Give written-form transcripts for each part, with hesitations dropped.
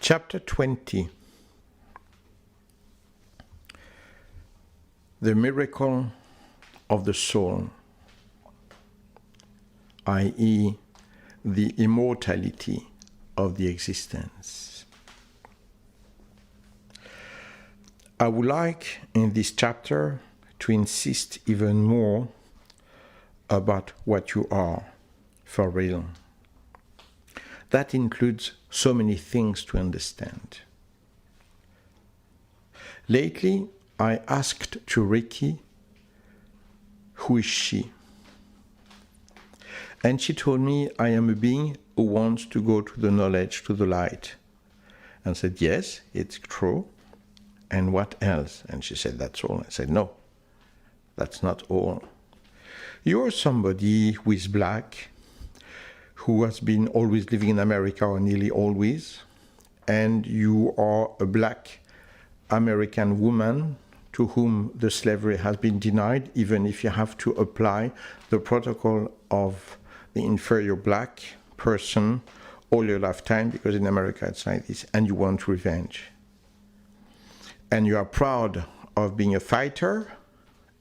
Chapter 20. The miracle of the soul, i.e., the immortality of the existence. I would like in this chapter to insist even more about what you are for real. That includes so many things to understand. Lately, I asked to Ricky, who is she? And she told me, I am a being who wants to go to the knowledge, to the light. And I said, yes, it's true. And what else? And she said, that's all. I said, no, that's not all. You're somebody who is black, who has been always living in America, or nearly always, and you are a black American woman to whom the slavery has been denied, even if you have to apply the protocol of the inferior black person all your lifetime, because in America it's like this, and you want revenge. And you are proud of being a fighter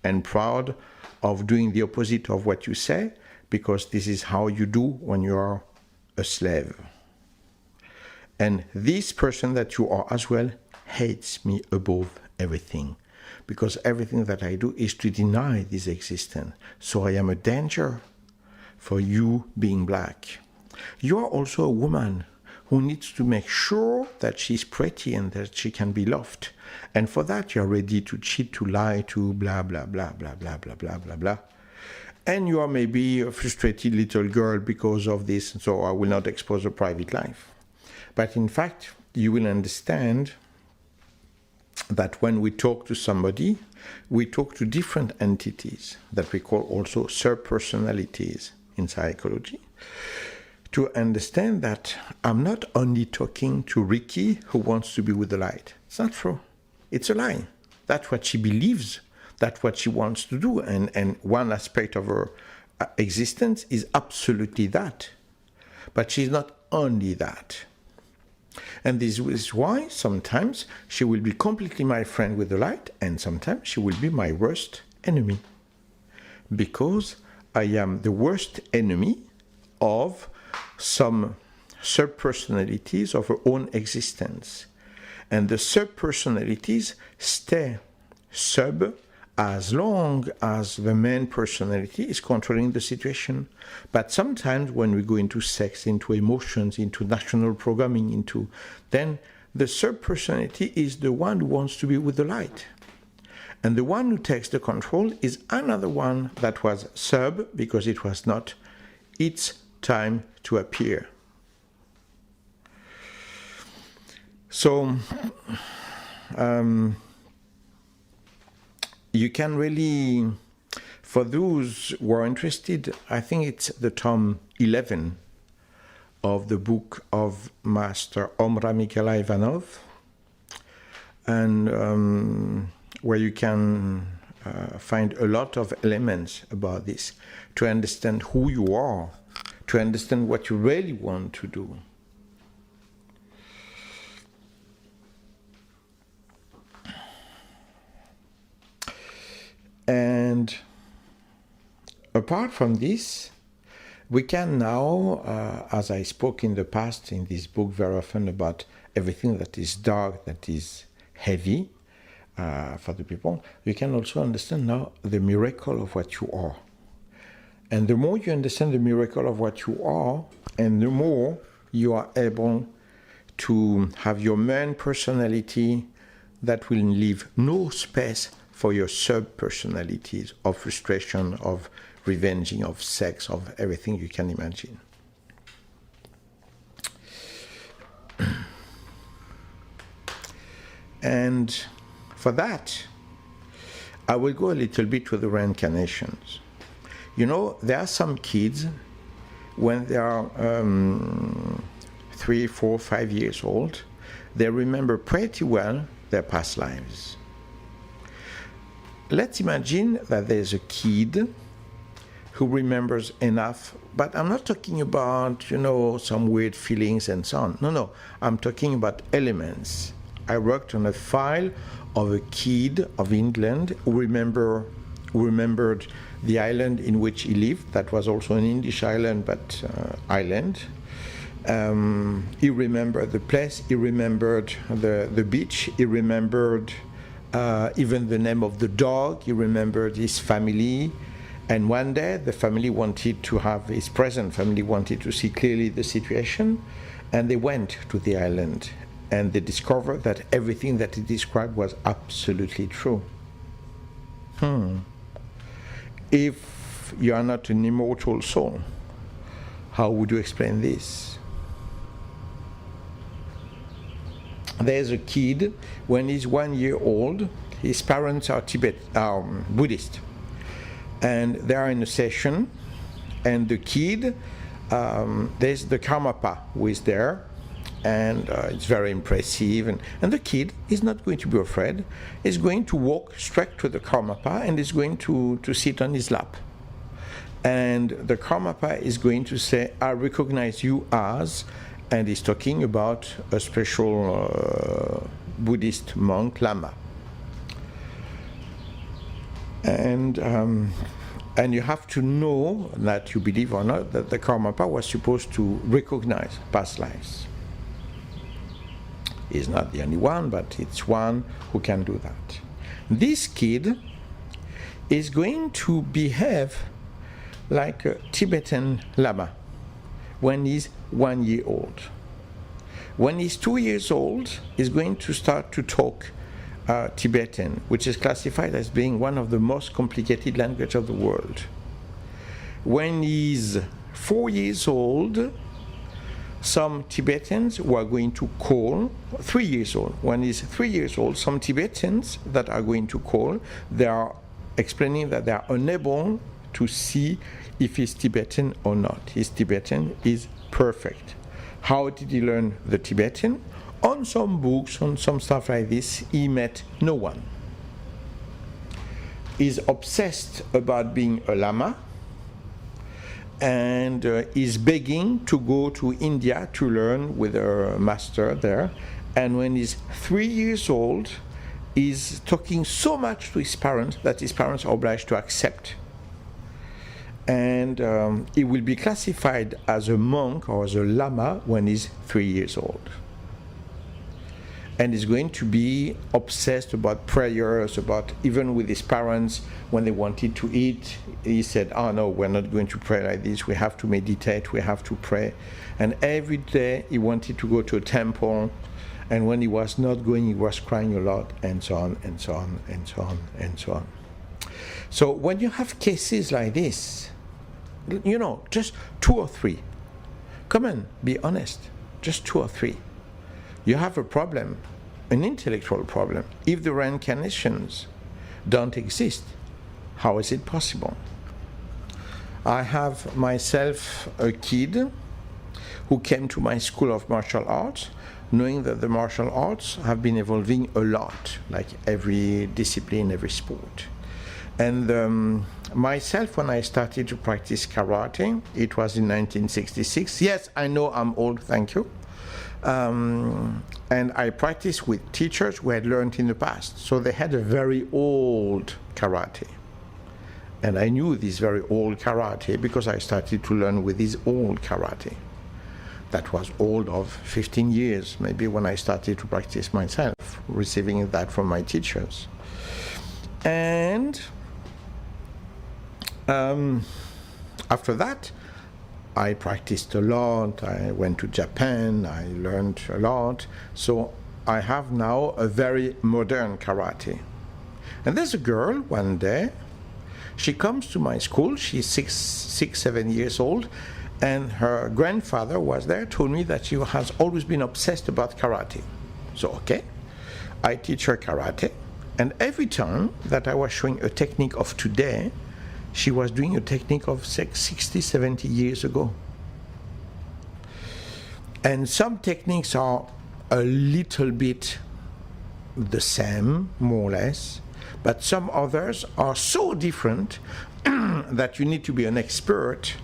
and proud of doing the opposite of what you say, because this is how you do when you are a slave. And this person that you are as well hates me above everything, because everything that I do is to deny this existence. So I am a danger for you being black. You are also a woman who needs to make sure that she's pretty and that she can be loved. And for that you're ready to cheat, to lie, to blah, blah, blah, blah, blah, blah, blah, blah, blah. And you are maybe a frustrated little girl because of this, so I will not expose her private life. But in fact, you will understand that when we talk to somebody, we talk to different entities that we call also subpersonalities in psychology, to understand that I'm not only talking to Ricky who wants to be with the light. It's not true. It's a lie. That's what she believes. That's what she wants to do. And one aspect of her existence is absolutely that. But she's not only that. And this is why sometimes she will be completely my friend with the light, and sometimes she will be my worst enemy. Because I am the worst enemy of some subpersonalities of her own existence. And the subpersonalities stay sub as long as the main personality is controlling the situation. But sometimes when we go into sex, into emotions, into national programming, then the subpersonality is the one who wants to be with the light. And the one who takes the control is another one that was sub, because it was not its time to appear. So, you can really, for those who are interested, I think it's the Tom 11 of the book of Master Omra Mikhaila Ivanov, and where you can find a lot of elements about this, to understand who you are, to understand what you really want to do. And apart from this, we can now, as I spoke in the past in this book very often about everything that is dark, that is heavy for the people, you can also understand now the miracle of what you are. And the more you understand the miracle of what you are, and the more you are able to have your main personality that will leave no space for your sub-personalities of frustration, of revenging, of sex, of everything you can imagine. And for that, I will go a little bit to the reincarnations. You know, there are some kids, when they are 3, 4, 5 years old, they remember pretty well their past lives. Let's imagine that there's a kid who remembers enough, but I'm not talking about, some weird feelings and so on. No, I'm talking about elements. I worked on a file of a kid of England who remembered the island in which he lived. That was also an English island, but island. He remembered the place, he remembered the beach, he remembered even the name of the dog, he remembered his family. And one day the family wanted to have, his present family wanted to see clearly the situation, and they went to the island and they discovered that everything that he described was absolutely true. If you are not an immortal soul, how would you explain this? There's a kid, when he's 1 year old, his parents are Buddhist, and they are in a session, and the kid, there's the Karmapa who is there, and it's very impressive, and the kid is not going to be afraid. He's going to walk straight to the Karmapa and is going to sit on his lap. And the Karmapa is going to say, I recognize you as, and he's talking about a special Buddhist monk, Lama. And you have to know, that you believe or not, that the Karmapa was supposed to recognize past lives. He's not the only one, but it's one who can do that. This kid is going to behave like a Tibetan Lama when he's 1 year old. When he's 2 years old, he's going to start to talk Tibetan, which is classified as being one of the most complicated languages of the world. When he's 4 years old, some Tibetans who are going to call, 3 years old, when he's 3 years old, some Tibetans that are going to call, they are explaining that they are unable to see if he's Tibetan or not. His Tibetan is perfect. How did he learn the Tibetan? On some books, on some stuff like this, he met no one. He's obsessed about being a Lama, and is begging to go to India to learn with a master there. And when he's 3 years old, he's talking so much to his parents that his parents are obliged to accept. And he will be classified as a monk or as a Lama when he's 3 years old. And he's going to be obsessed about prayers, about even with his parents when they wanted to eat. He said, oh no, we're not going to pray like this. We have to meditate, we have to pray. And every day he wanted to go to a temple. And when he was not going, he was crying a lot, and so on, and so on, and so on, and so on. So when you have cases like this, just 2 or 3. Come on, be honest. Just 2 or 3. You have a problem, an intellectual problem. If the reincarnations don't exist, how is it possible? I have myself a kid who came to my school of martial arts, knowing that the martial arts have been evolving a lot, like every discipline, every sport. And myself, when I started to practice karate, it was in 1966. Yes, I know I'm old, thank you. And I practiced with teachers who had learned in the past. So they had a very old karate. And I knew this very old karate because I started to learn with this old karate. That was old of 15 years, maybe, when I started to practice myself, receiving that from my teachers. And after that, I practiced a lot. I went to Japan, I learned a lot. So I have now a very modern karate. And there's a girl one day, she comes to my school, she's 7 years old, and her grandfather was there, told me that she has always been obsessed about karate. So okay, I teach her karate, and every time that I was showing a technique of today, she was doing a technique of 60, 70 years ago. And some techniques are a little bit the same, more or less. But some others are so different that you need to be an expert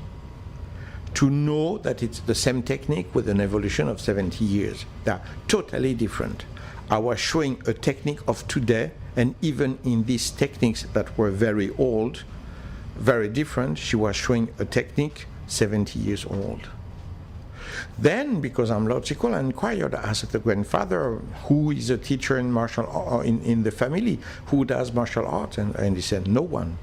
to know that it's the same technique with an evolution of 70 years. They are totally different. I was showing a technique of today, and even in these techniques that were very old, very different, she was showing a technique 70 years old. Then, because I'm logical, I inquired, I asked the grandfather, who is a teacher in martial art in the family, who does martial arts, and he said, no one.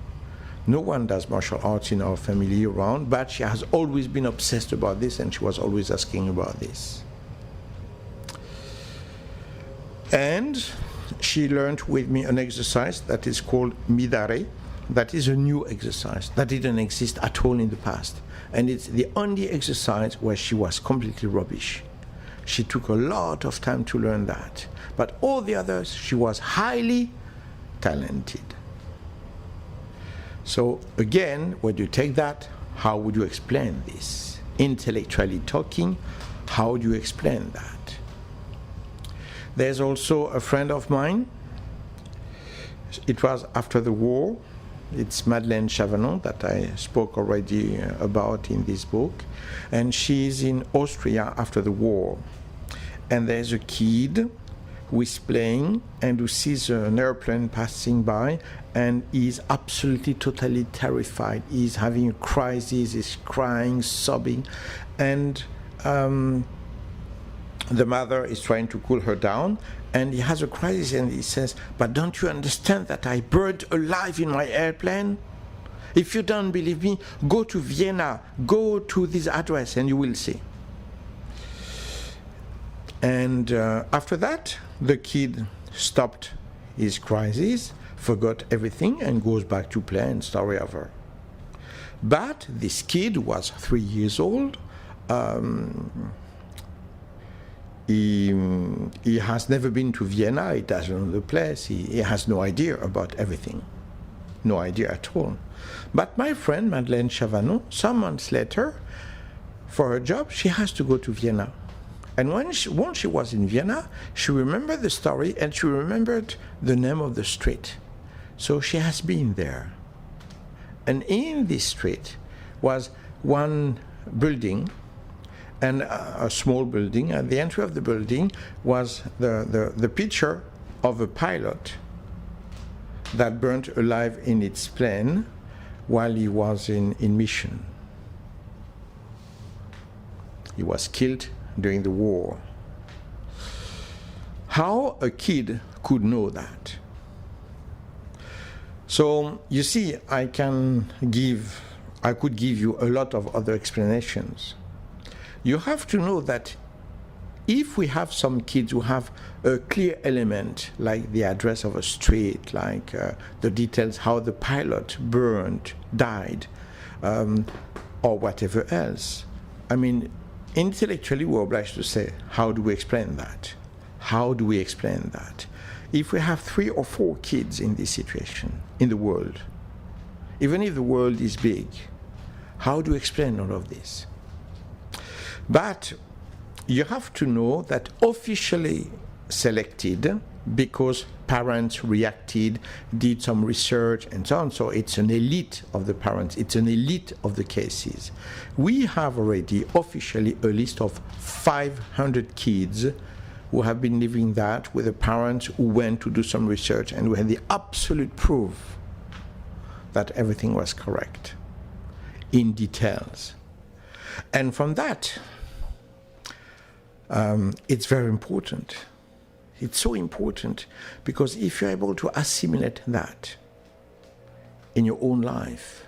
No one does martial arts in our family around, but she has always been obsessed about this, and she was always asking about this. And she learned with me an exercise that is called midare. That is a new exercise that didn't exist at all in the past. And it's the only exercise where she was completely rubbish. She took a lot of time to learn that. But all the others, she was highly talented. So again, when you take that, how would you explain this? Intellectually talking, how do you explain that? There's also a friend of mine. It was after the war. It's Madeleine Chavanon that I spoke already about in this book. And she's in Austria after the war. And there's a kid who is playing and who sees an airplane passing by, and is absolutely, totally terrified. He's having a crisis, he's crying, sobbing. And the mother is trying to cool her down, and he has a crisis, and he says, but don't you understand that I burned alive in my airplane? If you don't believe me, go to Vienna, go to this address, and you will see. And after that, the kid stopped his crisis, forgot everything, and goes back to play, and story over. But this kid was 3 years old. He has never been to Vienna, he doesn't know the place, he has no idea about everything. No idea at all. But my friend, Madeleine Chavanon, some months later, for her job, she has to go to Vienna. And once she was in Vienna, she remembered the story, and she remembered the name of the street. So she has been there. And in this street was one building, and a small building. At the entry of the building was the picture of a pilot that burnt alive in its plane while he was in mission. He was killed during the war. How a kid could know that? So you see, I could give you a lot of other explanations. You have to know that if we have some kids who have a clear element, like the address of a street, like the details how the pilot burned, died, or whatever else, I mean, intellectually we're obliged to say, how do we explain that? How do we explain that? If we have 3 or 4 kids in this situation, in the world, even if the world is big, how do you explain all of this? But you have to know that officially selected, because parents reacted, did some research and so on, so it's an elite of the parents, it's an elite of the cases. We have already officially a list of 500 kids who have been living that with the parents who went to do some research, and we had the absolute proof that everything was correct in details. And from that, it's very important. It's so important, because if you're able to assimilate that in your own life,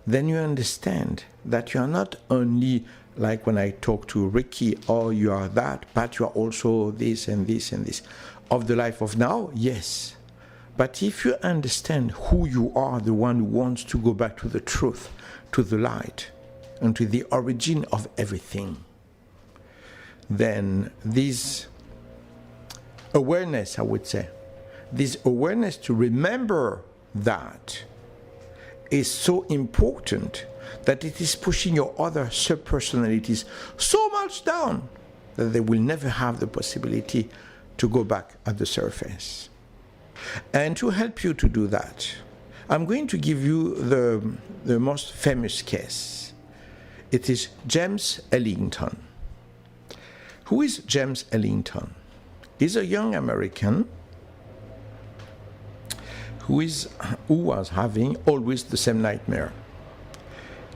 then you understand that you are not only, like when I talk to Ricky, oh, you are that, but you are also this and this and this. Of the life of now, yes. But if you understand who you are, the one who wants to go back to the truth, to the light, and to the origin of everything, then this awareness, I would say, this awareness to remember that is so important that it is pushing your other sub-personalities so much down that they will never have the possibility to go back at the surface. And to help you to do that, I'm going to give you the most famous case. It is James Ellington. Who is James Ellington? He's a young American who was having always the same nightmare.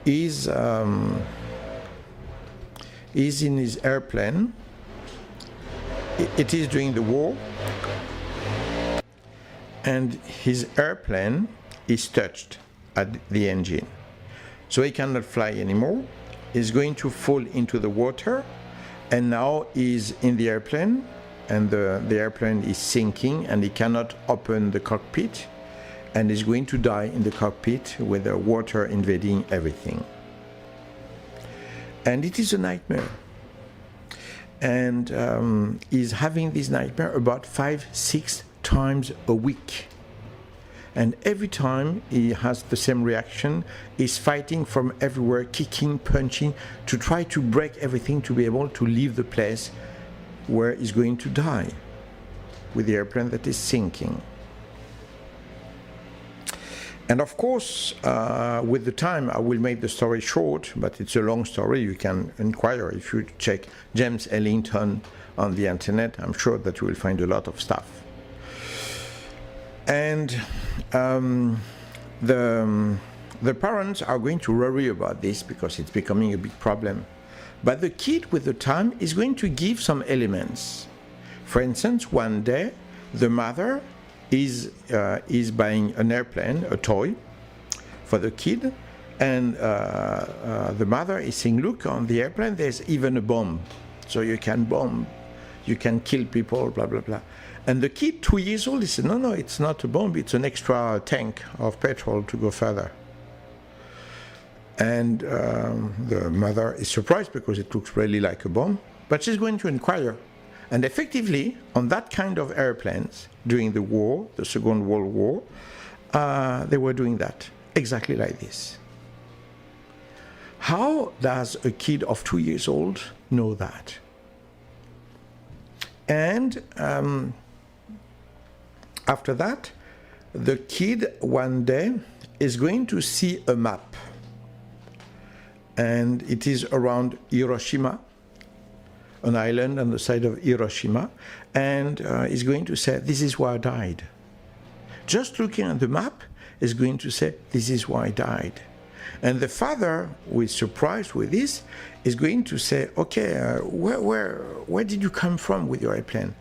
He's in his airplane. It is during the war, and his airplane is touched at the engine. So he cannot fly anymore. He's going to fall into the water, and now he's in the airplane, and the airplane is sinking, and he cannot open the cockpit, and he's going to die in the cockpit with the water invading everything. And it is a nightmare. And he's having this nightmare about 5-6 times a week. And every time he has the same reaction. He's fighting from everywhere, kicking, punching, to try to break everything to be able to leave the place where he's going to die with the airplane that is sinking. And of course, with the time, I will make the story short, but it's a long story. You can inquire if you check James Ellington on the internet. I'm sure that you will find a lot of stuff. And the parents are going to worry about this because it's becoming a big problem. But the kid, with the time, is going to give some elements. For instance, one day, the mother is buying an airplane, a toy, for the kid, and the mother is saying, look, on the airplane there's even a bomb, so you can bomb, you can kill people, blah, blah, blah. And the kid, 2 years old, he said, no, it's not a bomb, it's an extra tank of petrol to go further. And the mother is surprised because it looks really like a bomb, but she's going to inquire. And effectively, on that kind of airplanes, during the war, the Second World War, they were doing that, exactly like this. How does a kid of 2 years old know that? And after that, the kid one day is going to see a map. And it is around Hiroshima, an island on the side of Hiroshima, and is going to say, this is where I died. Just looking at the map is going to say, this is where I died. And the father, who is surprised with this, is going to say, okay, where did you come from with your airplane?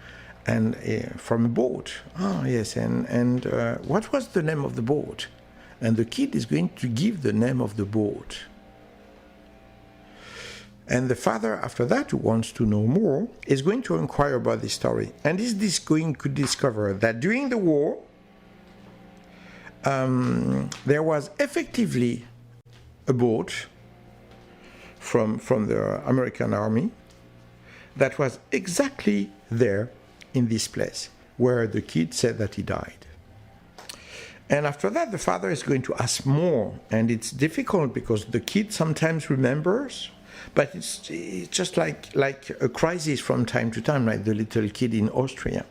And from a boat. Oh, yes, and what was the name of the boat? And the kid is going to give the name of the boat. And the father, after that, who wants to know more, is going to inquire about this story. And is going to discover that during the war, there was effectively a boat from the American army that was exactly there in this place where the kid said that he died. And after that, the father is going to ask more. And it's difficult because the kid sometimes remembers, but it's just like a crisis from time to time, like the little kid in Austria.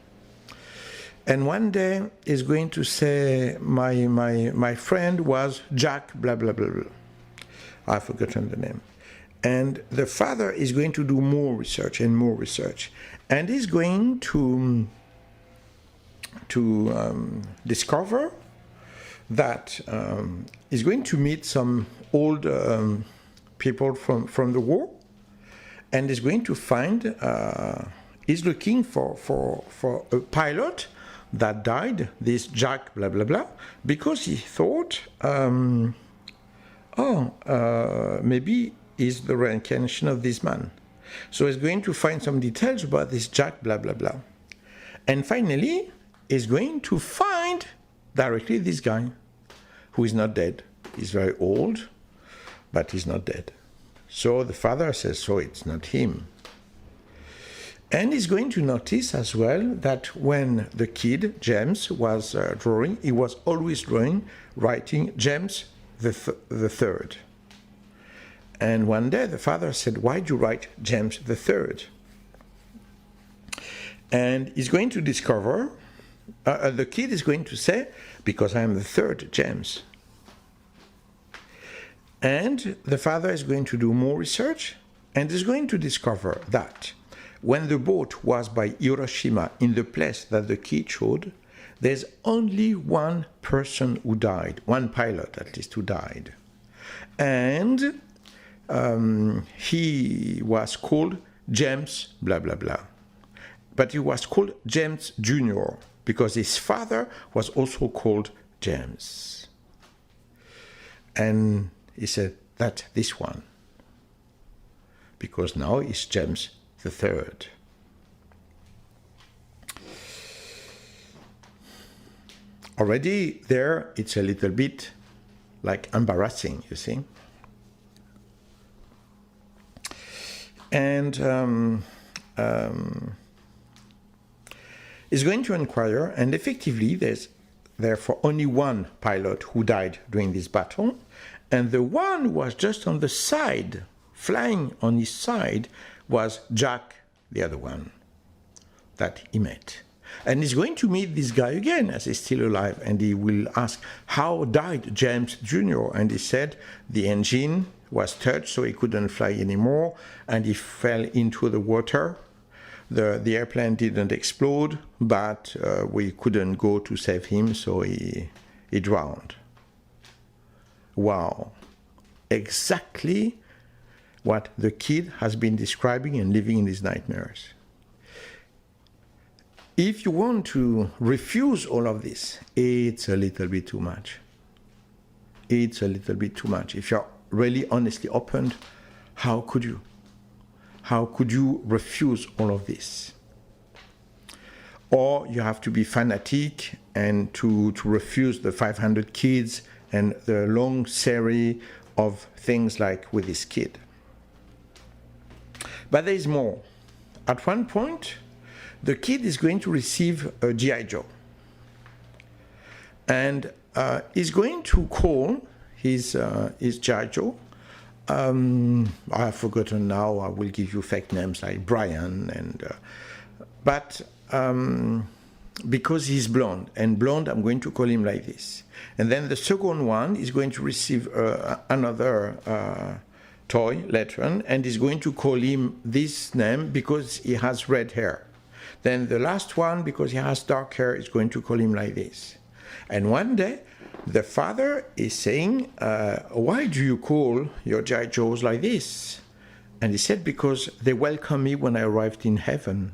And one day he's going to say, my friend was Jack, blah, blah, blah, blah. I've forgotten the name. And the father is going to do more research and more research. And he's going to discover that he's going to meet some old people from the war, and is going to find, he's looking for a pilot that died, this Jack blah blah blah, because he thought, maybe he's the reincarnation of this man. So he's going to find some details about this Jack blah blah blah. And finally, he's going to find directly this guy, who is not dead. He's very old, but he's not dead. So the father says, so it's not him. And he's going to notice as well that when the kid, James, was drawing, he was always writing James the third. And one day the father said, why do you write James the third? And he's going to discover the kid is going to say, because I am the third James. And the father is going to do more research and is going to discover that when the boat was by Hiroshima, in the place that the kid showed, there's only one person who died, one pilot at least who died. And he was called James blah blah blah. But he was called James Jr. because his father was also called James. And he said, that's this one. Because now it's James the Third. Already there, it's a little bit like embarrassing, you see. And is going to inquire, and effectively there's therefore only one pilot who died during this battle, and the one who was just on the side, flying on his side, was Jack, the other one that he met. And he's going to meet this guy again as he's still alive, and he will ask, how died James Jr.? And he said the engine was touched, so he couldn't fly anymore, and he fell into the water. The airplane didn't explode, but we couldn't go to save him, so he drowned. Wow. Exactly what the kid has been describing and living in his nightmares. If you want to refuse all of this, it's a little bit too much. It's a little bit too much. If you're really honestly opened, how could you? How could you refuse all of this? Or you have to be fanatic and to refuse the 500 kids and the long series of things like with this kid. But there is more. At one point, the kid is going to receive a G.I. Joe. And he's going to call his G.I. Joe. I've forgotten now. I will give you fake names like Brian. But because he's blonde, and blonde, I'm going to call him like this. And then the second one is going to receive another toy later on, and is going to call him this name because he has red hair. Then the last one, because he has dark hair, is going to call him like this. And one day, the father is saying, why do you call your G.I. Joes like this? And he said, because they welcomed me when I arrived in heaven.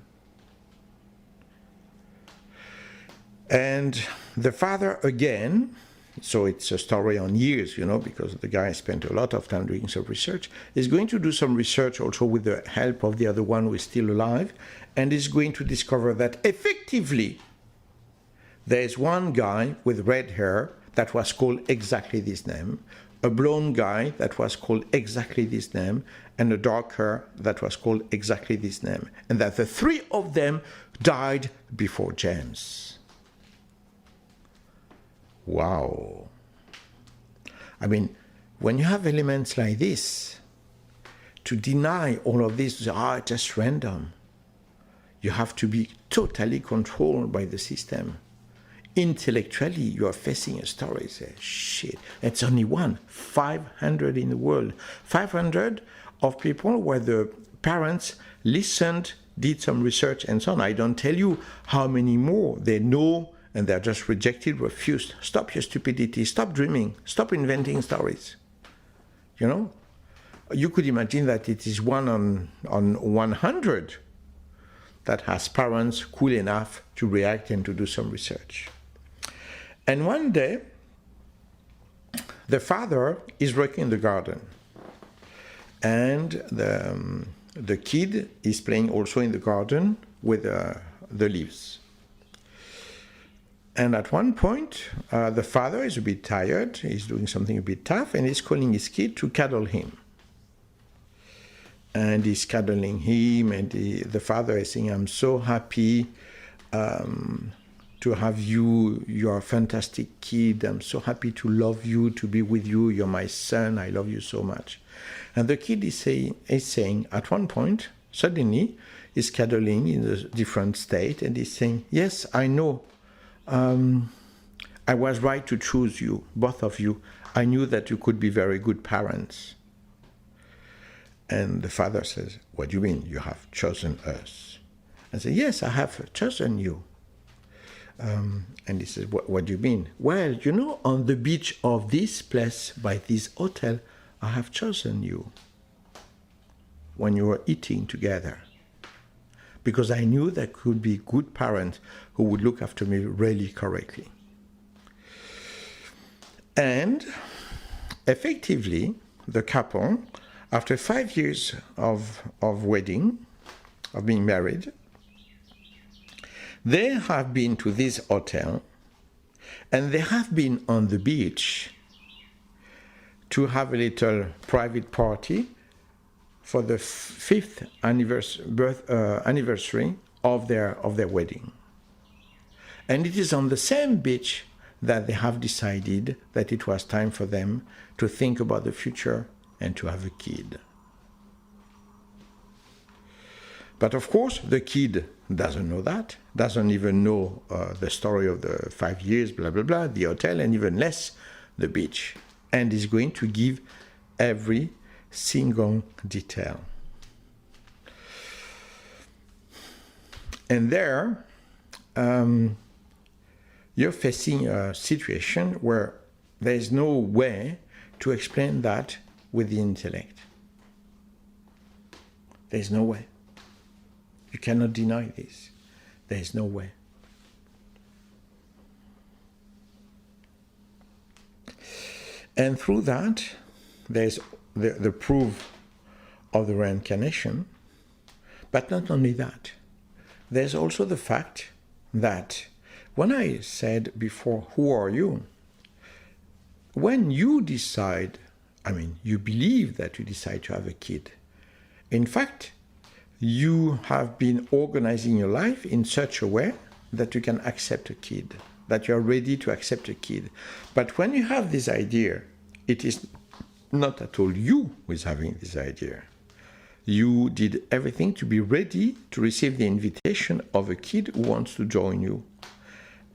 And the father again, so it's a story on years, you know, because the guy spent a lot of time doing some research, is going to do some research also with the help of the other one who is still alive, and is going to discover that effectively there is one guy with red hair that was called exactly this name, a blonde guy that was called exactly this name, and a dark hair that was called exactly this name, and that the three of them died before James. Wow. I mean, when you have elements like this, to deny all of this, it's just random. You have to be totally controlled by the system. Intellectually, you are facing a story. Say, shit, it's only one. 500 in the world. 500 of people where the parents listened, did some research, and so on. I don't tell you how many more they know, and they're just rejected, refused. Stop your stupidity. Stop dreaming. Stop inventing stories. You know? You could imagine that it is one on 100 that has parents cool enough to react and to do some research. And one day, the father is working in the garden. And the kid is playing also in the garden with the leaves. And at one point, the father is a bit tired, he's doing something a bit tough, and he's calling his kid to cuddle him. And he's cuddling him, and the father is saying, I'm so happy to have you. You're a fantastic kid. I'm so happy to love you, to be with you. You're my son. I love you so much. And the kid is saying, at one point, suddenly, he's cuddling in a different state, and he's saying, yes, I know I was right to choose you, both of you. I knew that you could be very good parents. And the father says, what do you mean you have chosen us? I say, yes, I have chosen you. And he says, what do you mean? Well, you know, on the beach of this place, by this hotel, I have chosen you when you were eating together. Because I knew there could be good parents who would look after me really correctly. And effectively, the couple, after 5 years of wedding, of being married, they have been to this hotel and they have been on the beach to have a little private party for the 5th anniversary of their wedding. And it is on the same beach that they have decided that it was time for them to think about the future and to have a kid. But of course, the kid doesn't know that, doesn't even know the story of the 5 years, blah, blah, blah, the hotel, and even less the beach, and is going to give every single detail. And there, you're facing a situation where there is no way to explain that with the intellect. There's no way. You cannot deny this. There is no way. And through that, there's the proof of the reincarnation. But not only that, there's also the fact that when I said before, who are you? When you decide, you believe that you decide to have a kid, in fact, you have been organizing your life in such a way that you can accept a kid, that you are ready to accept a kid. But when you have this idea, it is not at all you who is having this idea. You did everything to be ready to receive the invitation of a kid who wants to join you.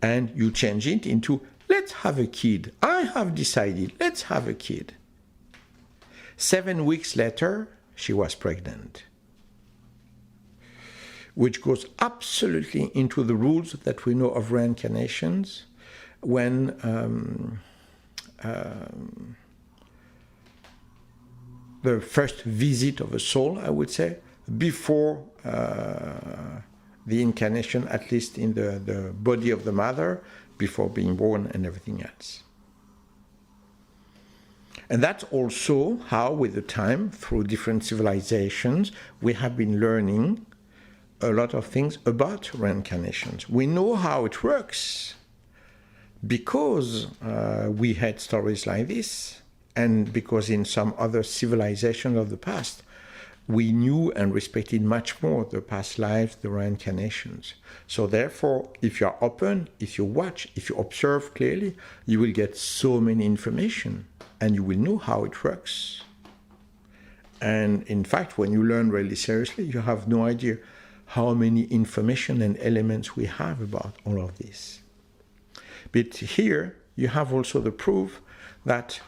And you change it into, let's have a kid. I have decided, let's have a kid. 7 weeks later, she was pregnant, which goes absolutely into the rules that we know of reincarnations when the first visit of a soul, I would say, before the incarnation, at least in the body of the mother, before being born and everything else. And that's also how, with the time, through different civilizations, we have been learning a lot of things about reincarnations. We know how it works because we had stories like this, and because in some other civilizations of the past, we knew and respected much more the past lives, the reincarnations. So therefore, if you are open, if you watch, if you observe clearly, you will get so many information and you will know how it works. And in fact, when you learn really seriously, you have no idea how many information and elements we have about all of this. But here, you have also the proof that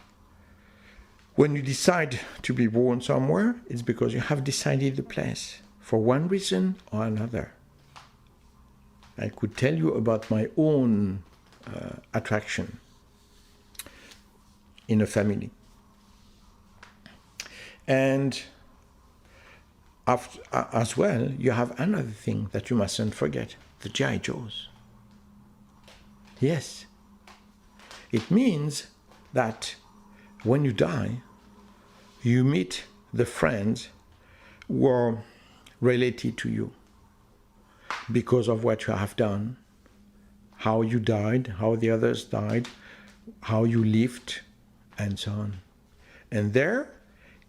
when you decide to be born somewhere, it's because you have decided the place for one reason or another. I could tell you about my own attraction in a family. And as well, you have another thing that you mustn't forget, the G.I. Joes. Yes, it means that when you die, you meet the friends who are related to you because of what you have done, how you died, how the others died, how you lived, and so on. And there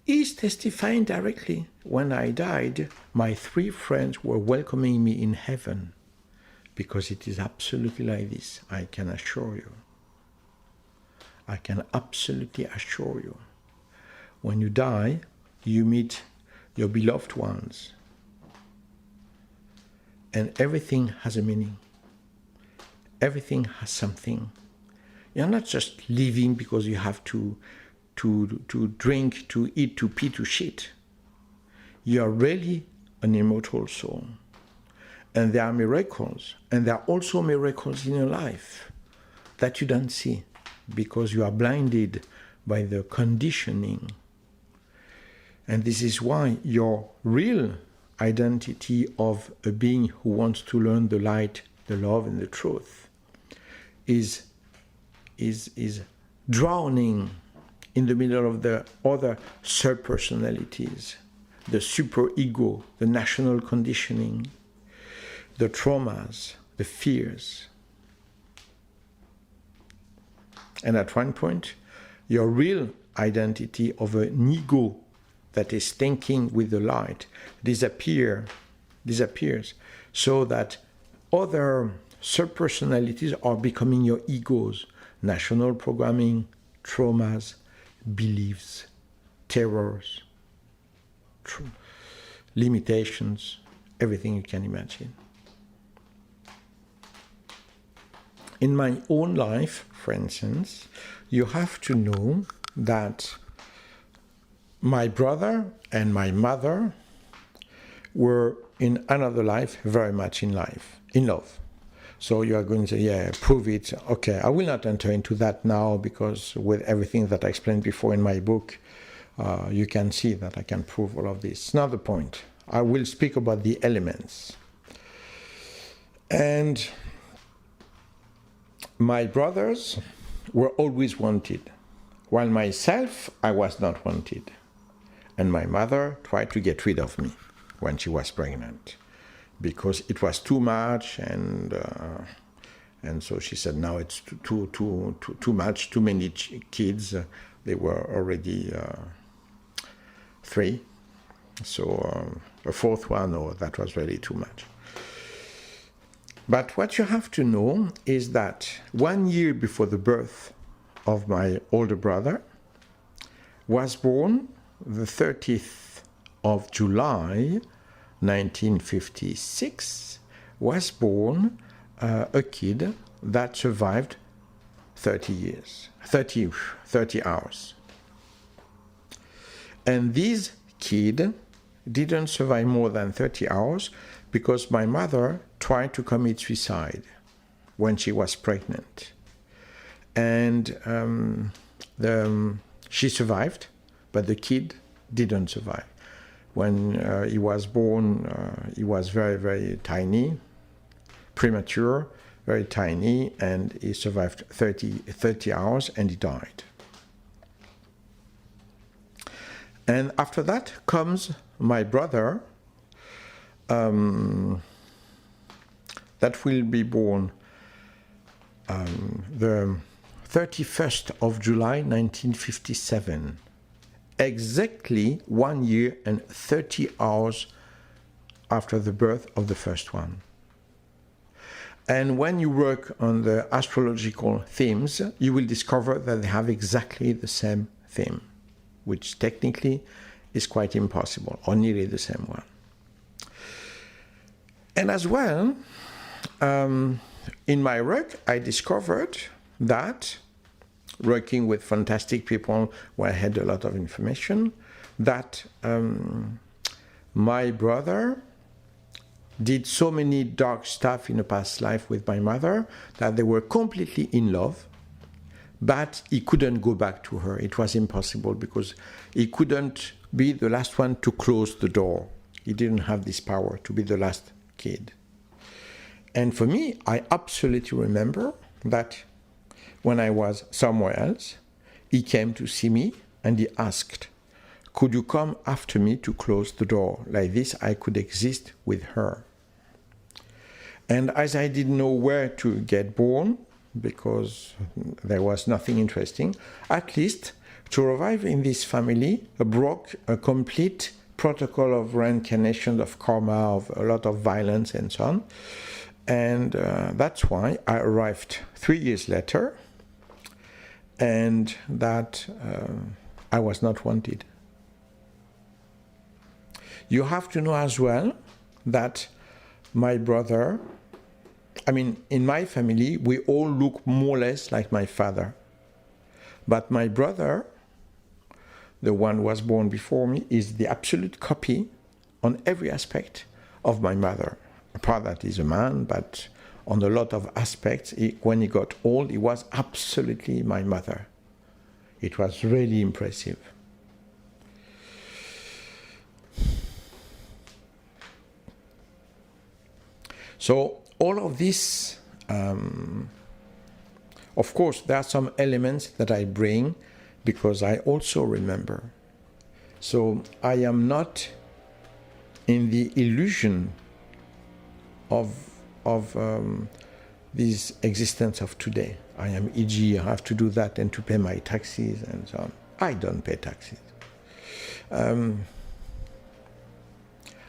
is testifying directly, when I died, my 3 friends were welcoming me in heaven, because it is absolutely like this, I can assure you. I can absolutely assure you. When you die, you meet your beloved ones. And everything has a meaning. everything has something. You're not just living because you have to drink, to eat, to pee, to shit. You are really an immortal soul. And there are miracles. And there are also miracles in your life that you don't see because you are blinded by the conditioning. And this is why your real identity of a being who wants to learn the light, the love, and the truth is drowning in the middle of the other sub-personalities, the super-ego, the national conditioning, the traumas, the fears. And at one point, your real identity of an ego that is thinking with the light disappears, so that other sub-personalities are becoming your egos, national programming, traumas, beliefs, terrors, limitations, everything you can imagine. In my own life, for instance, you have to know that my brother and my mother were in another life very much in love. So you are going to say, yeah, prove it. Okay, I will not enter into that now because with everything that I explained before in my book, you can see that I can prove all of this. It's not the point. I will speak about the elements. And my brothers were always wanted, while myself, I was not wanted. And my mother tried to get rid of me when she was pregnant because it was too much, and so she said, now it's too much, too many kids. They were already 3, so a 4th one, that was really too much. But what you have to know is that 1 year before the birth of my older brother was born the 30th of July 1956, was born a kid that survived 30 hours. And this kid didn't survive more than 30 hours because my mother tried to commit suicide when she was pregnant. And she survived, but the kid didn't survive. When he was born, he was very, very tiny, premature, very tiny, and he survived 30 hours and he died. And after that comes my brother, that will be born the 31st of July 1957. Exactly 1 year and 30 hours after the birth of the first one. And when you work on the astrological themes, you will discover that they have exactly the same theme, which technically is quite impossible, or nearly the same one. And as well, in my work, I discovered that working with fantastic people where I had a lot of information, that my brother did so many dark stuff in a past life with my mother that they were completely in love, but he couldn't go back to her. It was impossible because he couldn't be the last one to close the door. He didn't have this power to be the last kid. And for me, I absolutely remember that when I was somewhere else, he came to see me and he asked, could you come after me to close the door? Like this, I could exist with her. And as I didn't know where to get born, because there was nothing interesting, at least to arrive in this family broke a complete protocol of reincarnation, of karma, of a lot of violence and so on. And that's why I arrived 3 years later, and that I was not wanted. You have to know as well that my brother I mean, in my family, we all look more or less like my father. But my brother, the one who was born before me, is the absolute copy on every aspect of my mother. Apart that he's a man, but on a lot of aspects, when he got old, he was absolutely my mother. It was really impressive. So all of this, of course, there are some elements that I bring because I also remember. So I am not in the illusion of this existence of today. I am, e.g., I have to do that and to pay my taxes and so on. I don't pay taxes. I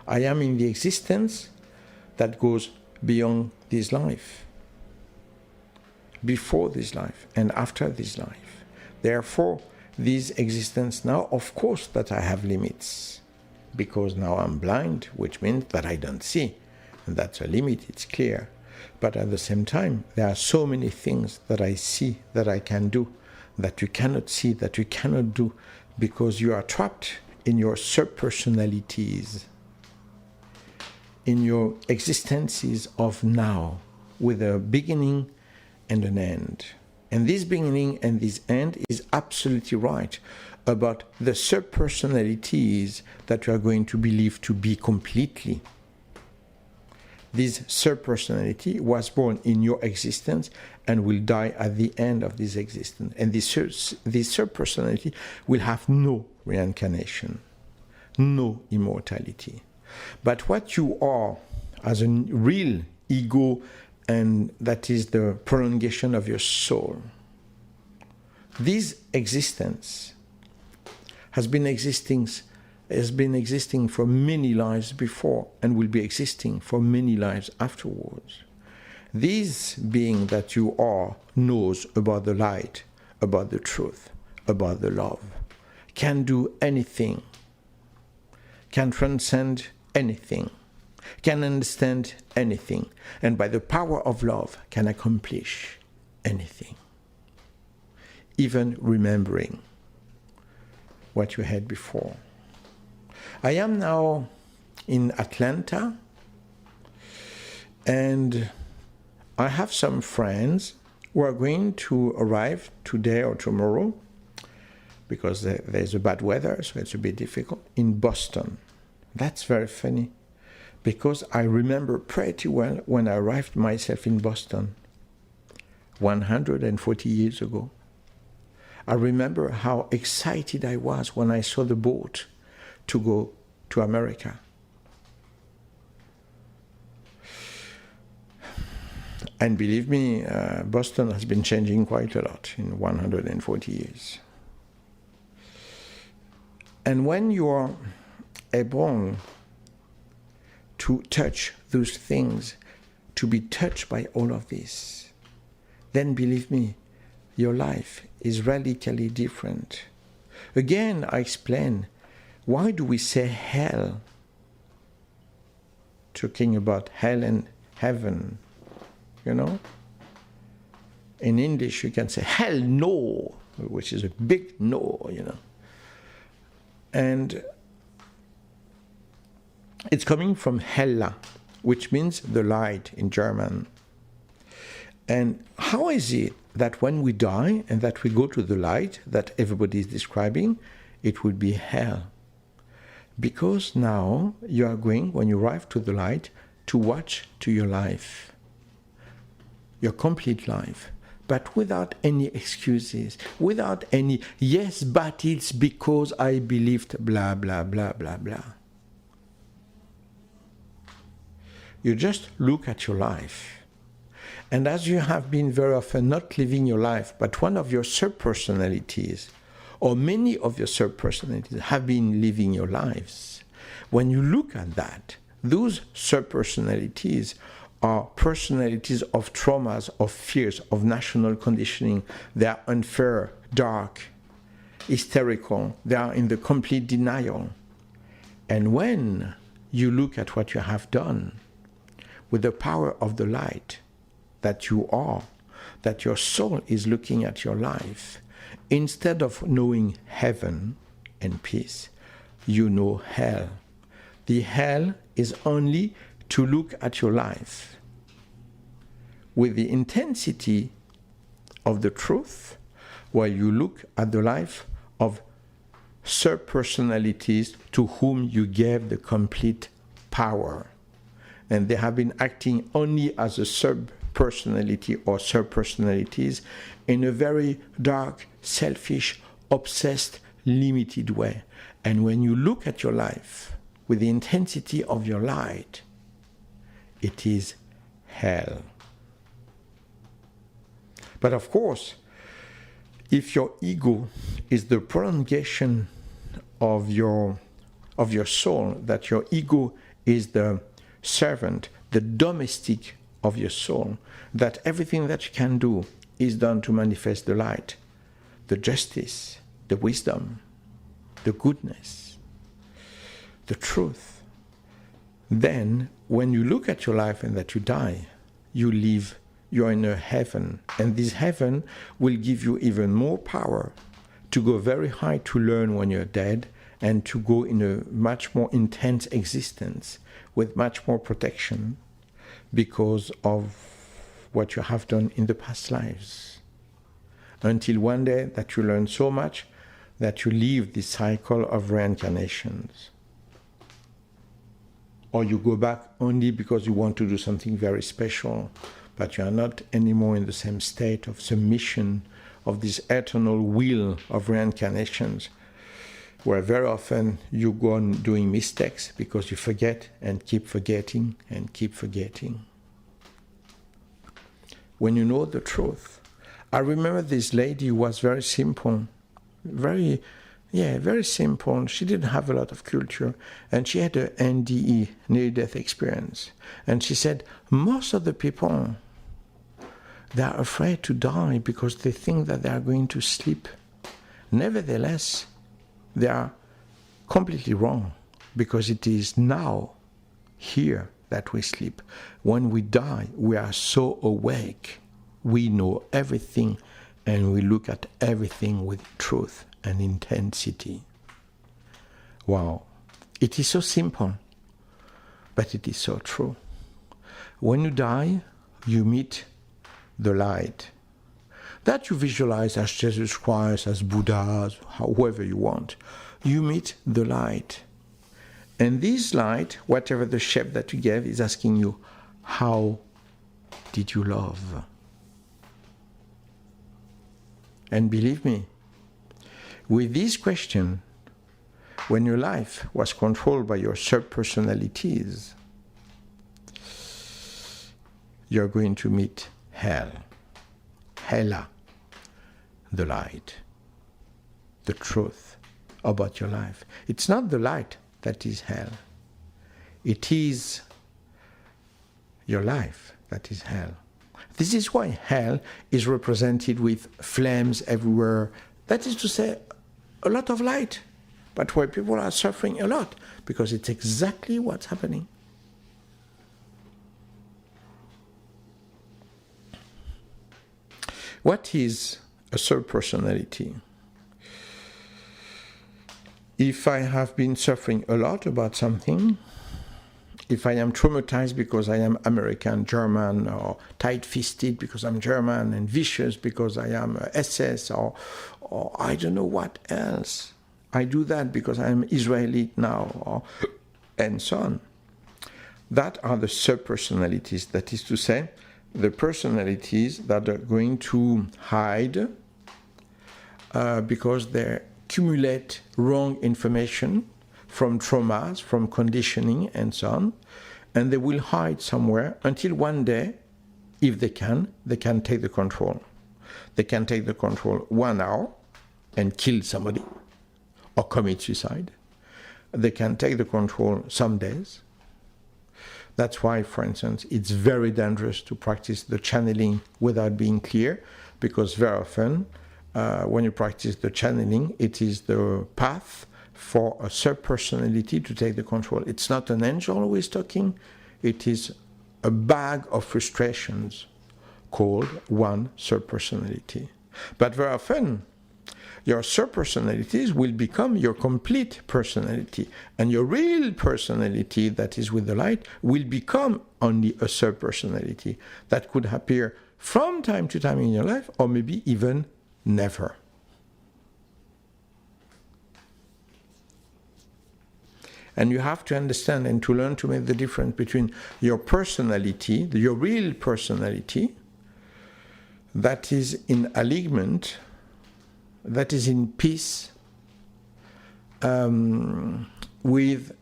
am in the existence that goes beyond this life, before this life and after this life. Therefore, this existence now, of course, that I have limits, because now I'm blind, which means that I don't see. And that's a limit, it's clear. But at the same time, there are so many things that I see, that I can do, that you cannot see, that you cannot do, because you are trapped in your subpersonalities, in your existences of now, with a beginning and an end. And this beginning and this end is absolutely right about the subpersonalities that you are going to believe to be completely. This subpersonality was born in your existence and will die at the end of this existence. And this subpersonality will have no reincarnation, no immortality. But what you are as a real ego, and that is the prolongation of your soul, this existence has been existing for many lives before and will be existing for many lives afterwards. This being that you are knows about the light, about the truth, about the love, can do anything, can transcend anything, can understand anything, and by the power of love can accomplish anything, even remembering what you had before. I am now in Atlanta, and I have some friends who are going to arrive today or tomorrow, because there's a bad weather, so it's a bit difficult, in Boston. That's very funny, because I remember pretty well when I arrived myself in Boston 140 years ago. I remember how excited I was when I saw the boat to go to America. And believe me, Boston has been changing quite a lot in 140 years. And when you are able to touch those things, to be touched by all of this, then believe me, your life is radically different. Again, I explain, why do we say hell? Talking about hell and heaven, you know? In English, you can say hell no, which is a big no, you know. And it's coming from Hella, which means the light in German. And how is it that when we die and that we go to the light that everybody is describing, it will be hell? Because now you are going, when you arrive to the light, to watch to your life, your complete life, but without any excuses, without any, yes, but it's because I believed, blah, blah, blah, blah, blah. You just look at your life. And as you have been very often not living your life, but one of your subpersonalities, or many of your subpersonalities have been living your lives, when you look at that, those subpersonalities are personalities of traumas, of fears, of national conditioning. They are unfair, dark, hysterical. They are in the complete denial. And when you look at what you have done with the power of the light, that you are, that your soul is looking at your life. Instead of knowing heaven and peace, you know hell. The hell is only to look at your life with the intensity of the truth, while you look at the life of sub-personalities to whom you gave the complete power. And they have been acting only as a sub-personality or sub-personalities in a very dark, selfish, obsessed, limited way. And when you look at your life with the intensity of your light, it is hell. But of course, if your ego is the prolongation of your soul, that your ego is the servant, the domestic of your soul, that everything that you can do is done to manifest the light, the justice, the wisdom, the goodness, the truth, then when you look at your life and that you die, you're in a heaven, and this heaven will give you even more power to go very high, to learn when you're dead, and to go in a much more intense existence with much more protection because of what you have done in the past lives. Until one day that you learn so much that you leave this cycle of reincarnations. Or you go back only because you want to do something very special, but you are not anymore in the same state of submission, of this eternal will of reincarnations, where very often you go on doing mistakes because you forget and keep forgetting and keep forgetting. When you know the truth, I remember this lady who was very simple, very simple. She didn't have a lot of culture, and she had a NDE, near-death experience. And she said, most of the people, they are afraid to die because they think that they are going to sleep. Nevertheless, they are completely wrong, because it is now, here, that we sleep. When we die, we are so awake. We know everything, and we look at everything with truth and intensity. Wow. It is so simple, but it is so true. When you die, you meet the light that you visualize as Jesus Christ, as Buddha, as however you want. You meet the light. And this light, whatever the shape that you gave, is asking you, how did you love? And believe me, with this question, when your life was controlled by your sub-personalities, you're going to meet hell. Hela, the light, the truth about your life. It's not the light that is hell. It is your life that is hell. This is why hell is represented with flames everywhere. That is to say, a lot of light, but where people are suffering a lot, because it's exactly what's happening. What is a sub-personality? If I have been suffering a lot about something, if I am traumatized because I am American, German, or tight-fisted because I'm German, and vicious because I am SS, or I don't know what else. I do that because I am Israeli now, and so on. That are the sub-personalities. That is to say, the personalities that are going to hide because they accumulate wrong information from traumas, from conditioning, and so on, and they will hide somewhere until one day, if they can take the control. They can take the control 1 hour and kill somebody or commit suicide. They can take the control some days. That's why, for instance, it's very dangerous to practice the channeling without being clear, because very often when you practice the channeling, it is the path for a sub-personality to take the control. It's not an angel who is talking, it is a bag of frustrations called one subpersonality. But very often, your subpersonalities will become your complete personality, and your real personality that is with the light will become only a subpersonality that could appear from time to time in your life, or maybe even never. And you have to understand and to learn to make the difference between your personality, your real personality, that is in alignment, that is in peace with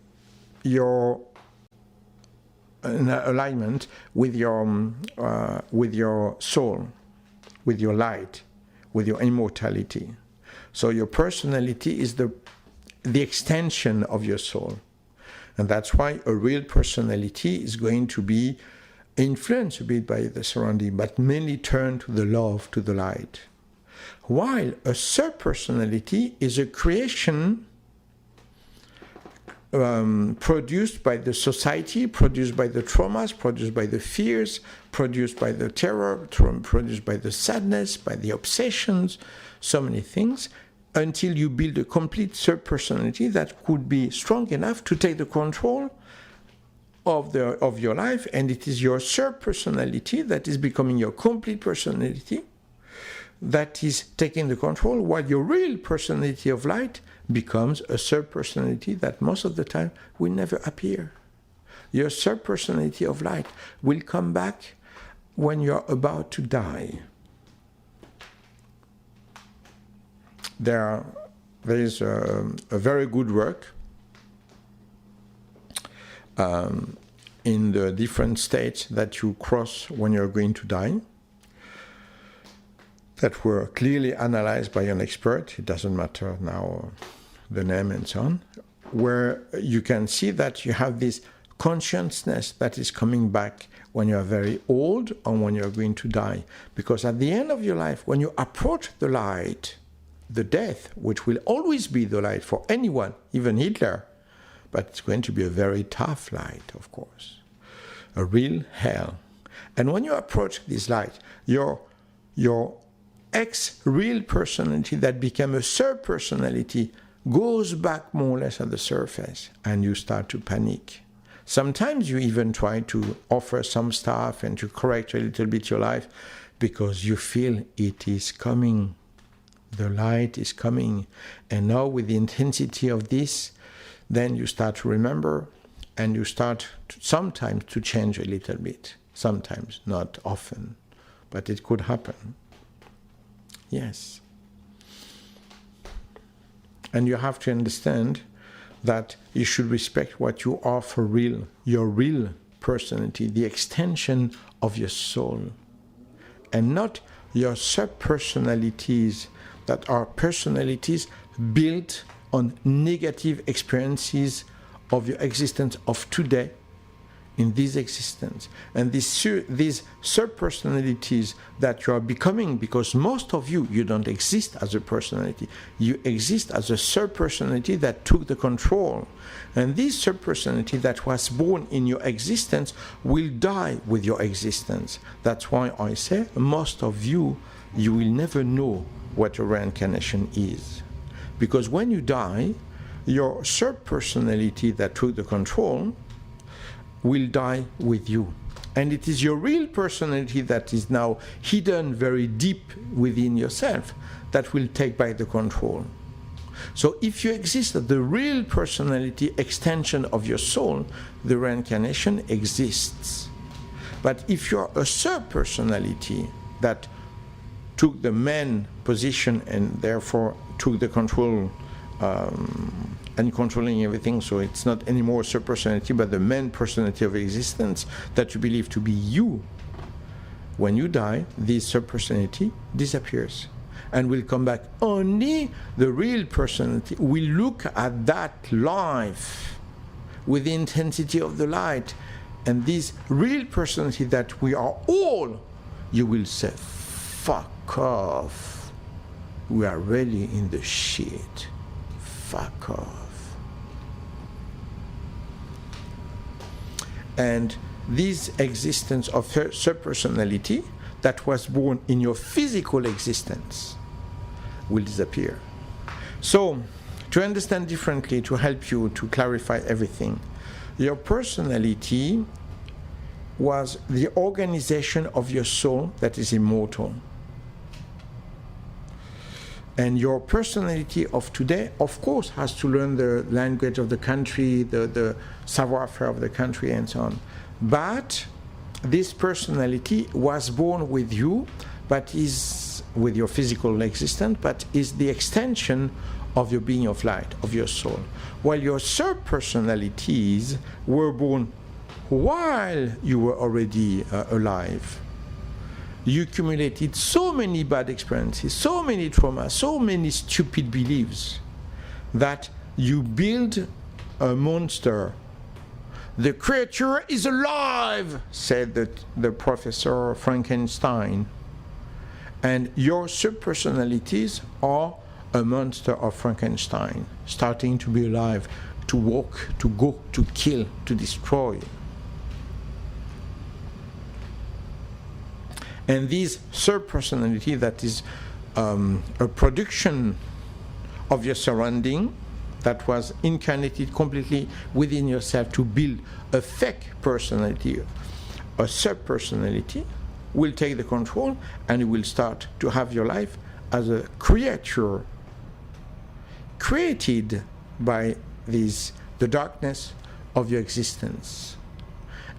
your in alignment with your soul, with your light, with your immortality. So your personality is the extension of your soul. And that's why a real personality is going to be influenced a bit by the surrounding, but mainly turned to the love, to the light. While a subpersonality is a creation produced by the society, produced by the traumas, produced by the fears, produced by the terror, produced by the sadness, by the obsessions, so many things, until you build a complete subpersonality that could be strong enough to take the control of your life, and it is your subpersonality that is becoming your complete personality that is taking the control, while your real personality of light becomes a subpersonality that most of the time will never appear. Your subpersonality of light will come back when you're about to die. There is a very good work in the different states that you cross when you're going to die, that were clearly analyzed by an expert. It doesn't matter now the name and so on, where you can see that you have this consciousness that is coming back when you are very old or when you're going to die. Because at the end of your life, when you approach the light, the death, which will always be the light for anyone, even Hitler, but it's going to be a very tough light, of course, a real hell. And when you approach this light, your ex-real personality that became a subpersonality goes back more or less at the surface, and you start to panic. Sometimes you even try to offer some stuff and to correct a little bit your life because you feel it is coming. The light is coming. And now with the intensity of this, then you start to remember, and you start sometimes to change a little bit. Sometimes, not often, but it could happen. Yes. And you have to understand that you should respect what you are for real, your real personality, the extension of your soul, and not your sub-personalities that are personalities built on negative experiences of your existence of today in this existence. And these sub-personalities that you are becoming, because most of you don't exist as a personality. You exist as a sub-personality that took the control. And this sub-personality that was born in your existence will die with your existence. That's why I say most of you will never know what a reincarnation is. Because when you die, your sub-personality that took the control will die with you. And it is your real personality that is now hidden very deep within yourself that will take back the control. So if you exist as the real personality extension of your soul, the reincarnation exists. But if you're a sub-personality that took the position and therefore took the control and controlling everything, so it's not anymore a sub-personality, but the main personality of existence that you believe to be you. When you die, this sub-personality disappears and will come back. Only the real personality will look at that life with the intensity of the light. And this real personality that we are all, you will say, fuck off. We are really in the shit. Fuck off. And this existence of sub-personality that was born in your physical existence will disappear. So, to understand differently, to help you to clarify everything, your personality was the organization of your soul that is immortal. And your personality of today, of course, has to learn the language of the country, the savoir-faire of the country, and so on. But this personality was born with you, but is with your physical existence, but is the extension of your being of light, of your soul. While your sub-personalities were born while you were already alive. You accumulated so many bad experiences, so many traumas, so many stupid beliefs that you build a monster. The creature is alive, said the professor Frankenstein. And your subpersonalities are a monster of Frankenstein, starting to be alive, to walk, to go, to kill, to destroy. And this subpersonality that is a production of your surrounding, that was incarnated completely within yourself to build a fake personality, a subpersonality, will take the control and you will start to have your life as a creature created by the darkness of your existence.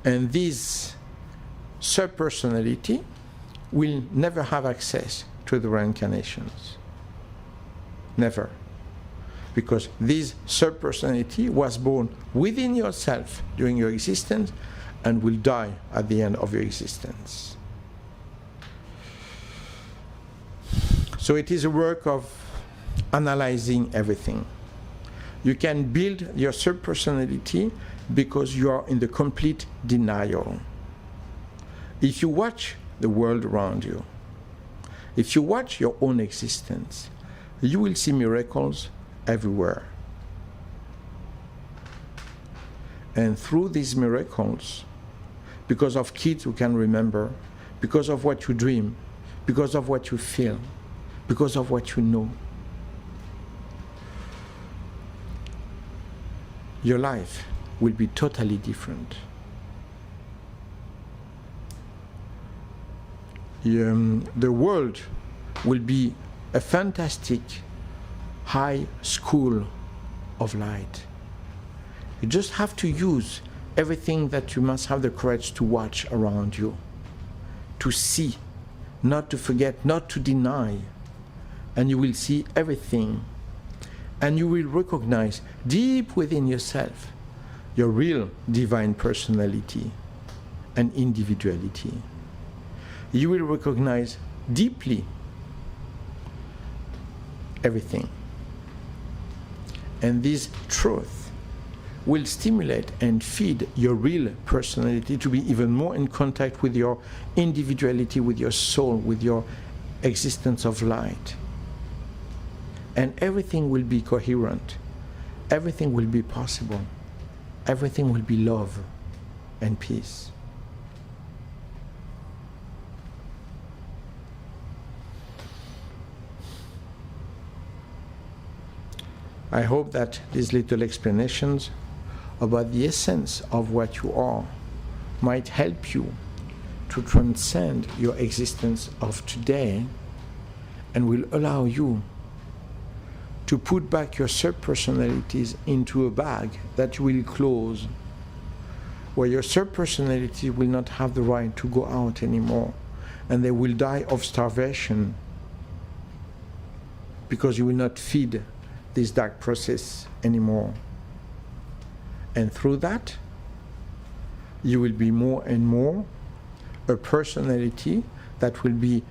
And this subpersonality will never have access to the reincarnations. Never. Because this subpersonality was born within yourself during your existence and will die at the end of your existence. So it is a work of analyzing everything. You can build your subpersonality because you are in the complete denial. If you watch the world around you, if you watch your own existence, you will see miracles everywhere. And through these miracles, because of kids who can remember, because of what you dream, because of what you feel, because of what you know, your life will be totally different. The world will be a fantastic high school of light. You just have to use everything that you must have the courage to watch around you, to see, not to forget, not to deny, and you will see everything. And you will recognize deep within yourself your real divine personality and individuality. You will recognize deeply everything. And this truth will stimulate and feed your real personality to be even more in contact with your individuality, with your soul, with your existence of light. And everything will be coherent. Everything will be possible. Everything will be love and peace. I hope that these little explanations about the essence of what you are might help you to transcend your existence of today and will allow you to put back your subpersonalities into a bag that you will close, where your subpersonality will not have the right to go out anymore, and they will die of starvation because you will not feed this dark process anymore. And through that, you will be more and more a personality that will be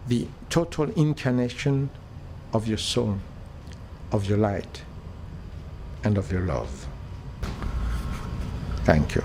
the total incarnation of your soul, of your light, and of your love. Thank you.